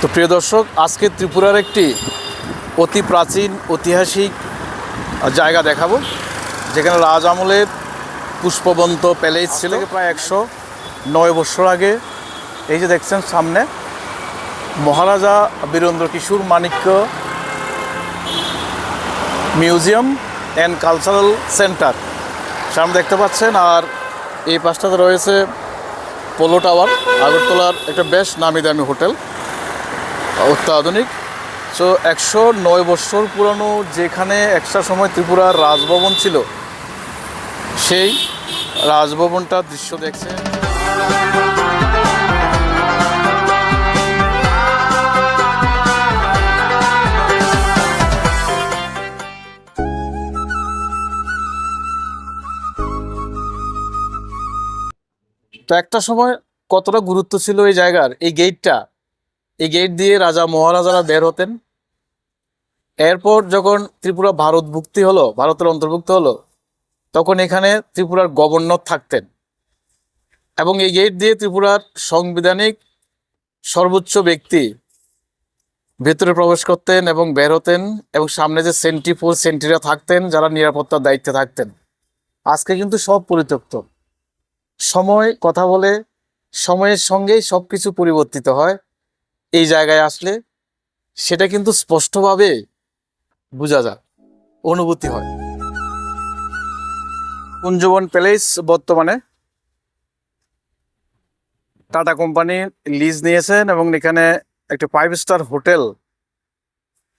তো প্রিয় দর্শক, আজকে ত্রিপুরার একটি অতি প্রাচীন ঐতিহাসিক জায়গা দেখাবো, যেখানে রাজ আমলের পুষ্পবন্ত প্যালেস ছিল। প্রায় 109 বছর আগে এই যে দেখছেন সামনে Maharaja Birendra Kishore Manikya museum and cultural centre সামনে দেখতে পাচ্ছেন। আর এই পাশটাতে রয়েছে পোলো টাওয়ার, আগরতলার একটা বেশ নামি দামি হোটেল, অত্যাধুনিক। সো 109 বছর পুরানো, যেখানে একটা সময় ত্রিপুরার রাজভবন ছিল, সেই রাজভবনটার দৃশ্য দেখছেন। তো একটা সময় কতটা গুরুত্ব ছিল এই জায়গার, এই গেটটা, এই গেট দিয়ে রাজা মহারাজারা বের হতেন। এরপর যখন ত্রিপুরা ভারতের অন্তর্ভুক্ত হলো, তখন এখানে ত্রিপুরার গভর্নর থাকতেন এবং এই গেট দিয়ে ত্রিপুরার সাংবিধানিক সর্বোচ্চ ব্যক্তি ভেতরে প্রবেশ করতেন এবং বের হতেন, এবং সামনে যে সেন্ট্রিরা থাকতেন যারা নিরাপত্তার দায়িত্বে থাকতেন। আজকে কিন্তু সব পরিত্যক্ত। সময় কথা বলে, সময়ের সঙ্গেই সব কিছু পরিবর্তিত হয়। এই জায়গায় আসলে সেটা কিন্তু স্পষ্টভাবে বোঝা যায়, অনুভূতি হয়। কুঞ্জবন প্যালেস বর্তমানে টাটা কোম্পানি লিজ নিয়েছেন এবং এখানে একটা 5 স্টার হোটেল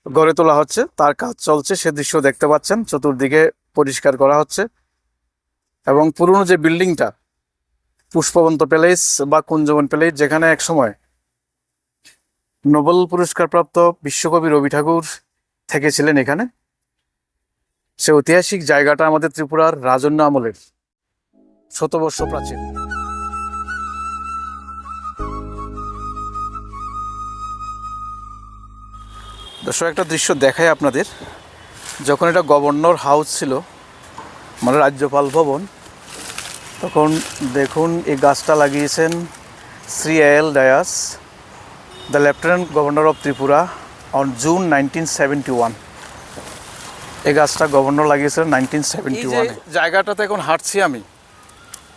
গড়ে তোলা হচ্ছে, তার কাজ চলছে। সে দৃশ্য দেখতে পাচ্ছেন, চতুর্দিকে পরিষ্কার করা হচ্ছে। এবং পুরনো যে বিল্ডিংটা পুষ্পবন্ত প্যালেস বা কুঞ্জবন প্যালেস, যেখানে এক সময় নোবেল পুরস্কারপ্রাপ্ত বিশ্বকবি রবি ঠাকুর থেকেছিলেন, এখানে সে ঐতিহাসিক জায়গাটা আমাদের ত্রিপুরার রাজন্য আমলের, শতবর্ষ প্রাচীন। দর্শক, একটা দৃশ্য দেখায় আপনাদের। যখন এটা গভর্নর হাউস ছিল, মানে রাজ্যপাল ভবন, তখন দেখুন এই গাছটা লাগিয়েছেন Shri L Dias, the lieutenant governor of Tripura on June 1971। এই গাছটা গভর্নর লাগিয়েছেন 1971। জায়গাটাতে এখন হাঁটছি আমি,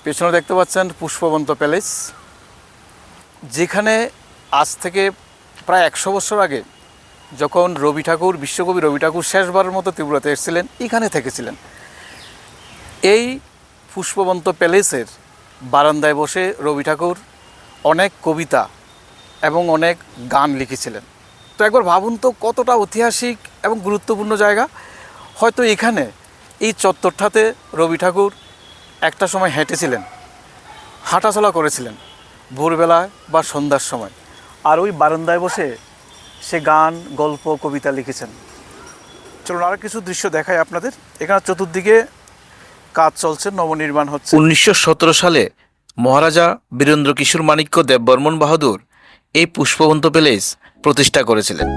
পেছনে দেখতে পাচ্ছেন পুষ্পবন্ত প্যালেস, যেখানে আজ থেকে প্রায় 100 বছর আগে যখন বিশ্বকবি রবি ঠাকুর শেষবারের মতো ত্রিপুরাতে এসেছিলেন, এখানে থেকেছিলেন। এই পুষ্পবন্ত প্যালেসের বারান্দায় বসে রবি ঠাকুর অনেক কবিতা এবং অনেক গান লিখেছিলেন। তো একবার ভাবুন তো, কতটা ঐতিহাসিক এবং গুরুত্বপূর্ণ জায়গা। হয়তো এখানে এই চত্বরটাতে রবি ঠাকুর একটা সময় হেঁটেছিলেন, হাঁটাচলা করেছিলেন ভোরবেলায় বা সন্ধ্যার সময়, আর ওই বারান্দায় বসে সে গান, গল্প, কবিতা লিখেছেন। চলুন আরও কিছু দৃশ্য দেখাই আপনাদের। এখানে চতুর্দিকে কাজ চলছে, নবনির্মাণ হচ্ছে। 1917 সালে মহারাজা বীরেন্দ্র কিশোর মাণিক্য দেববর্মন বাহাদুর এই পুষ্পবন্ত প্যালেস প্রতিষ্ঠা করেছিলেন।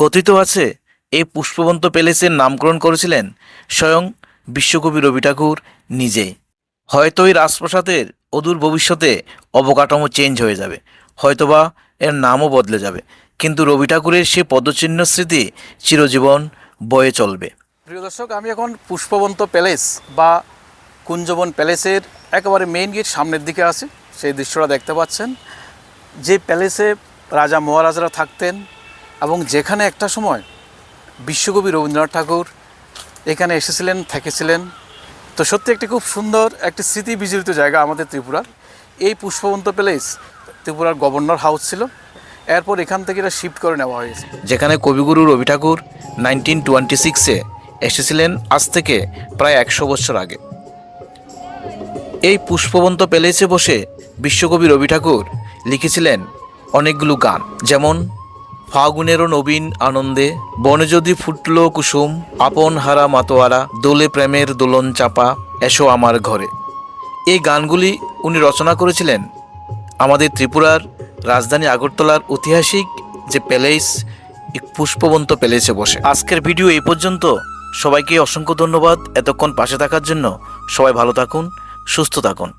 কথিত আছে এই পুষ্পবন্ত প্যালেসের নামকরণ করেছিলেন স্বয়ং বিশ্বকবি রবি ঠাকুর নিজেই। হয়তো এই রাজপ্রাসাদের অদূর ভবিষ্যতে অবকাঠামো চেঞ্জ হয়ে যাবে, হয়তোবা এর নামও বদলে যাবে, কিন্তু রবি ঠাকুরের সে পদচিহ্ন স্মৃতি চিরজীবন বয়ে চলবে। প্রিয় দর্শক, আমি এখন পুষ্পবন্ত প্যালেস বা কুঞ্জবন প্যালেসের একেবারে মেইন গেট সামনের দিকে আছি। সেই দৃশ্যটা দেখতে পাচ্ছেন, যে প্যালেসে রাজা মহারাজারা থাকতেন এবং যেখানে একটা সময় বিশ্বকবি রবীন্দ্রনাথ ঠাকুর এখানে এসেছিলেন, থেকেছিলেন। তো সত্যি একটি খুব সুন্দর, একটি স্মৃতি বিজড়িত জায়গা আমাদের ত্রিপুরার। এই পুষ্পবন্ত প্যালেস ত্রিপুরার গভর্নর হাউস ছিল, এরপর এখান থেকে এটা শিফট করে নেওয়া হয়েছে। যেখানে কবিগুরু রবি ঠাকুর 1926-এ এসেছিলেন, আজ থেকে প্রায় 100 বছর আগে। এই পুষ্পবন্ত প্যালেসে বসে বিশ্বকবি রবি ঠাকুর লিখেছিলেন অনেকগুলো গান, যেমন ফাগুনেরও নবীন আনন্দে, বনে যদি ফুটল কুসুম, আপন হারা মাতোয়ারা, দোলে প্রেমের দোলন চাপা, এসো আমার ঘরে। এই গানগুলি উনি রচনা করেছিলেন আমাদের ত্রিপুরার রাজধানী আগরতলার ঐতিহাসিক যে প্যালেস, পুষ্পবন্ত প্যালেসে বসে। আজকের ভিডিও এই পর্যন্ত। সবাইকে অসংখ্য ধন্যবাদ এতক্ষণ পাশে থাকার জন্য। সবাই ভালো থাকুন, সুস্থ থাকুন।